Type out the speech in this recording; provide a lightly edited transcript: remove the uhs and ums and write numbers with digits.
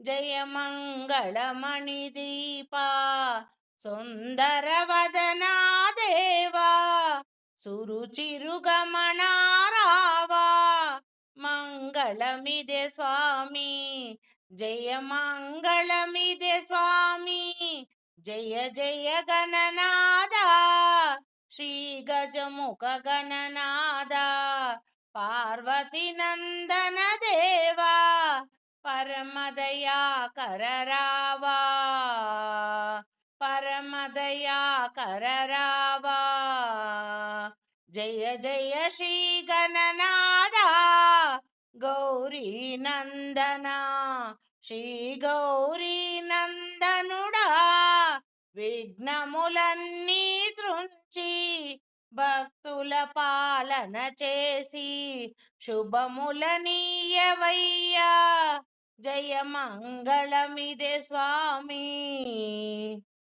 జయ మంగళమణి దీపా సుందరవదనా దేవా సురుచిరుగమనారావా మంగళమిదే స్వామి జయ మంగళమిదే స్వామి జయ జయ గణనాదా శ్రీ గజముఖ గణనాద పార్వతి నందన దేవా పరమదయాకర రావా పరమదయాకర రావా జయ జయ శ్రీ గణనాద గౌరీ నందన శ్రీ గౌరీ నందనుడా విఘ్నములన్నీ త్రుంచి భక్తుల పాలన చేసి శుభములనీయవయ్యా జయ మంగళమిదే స్వామి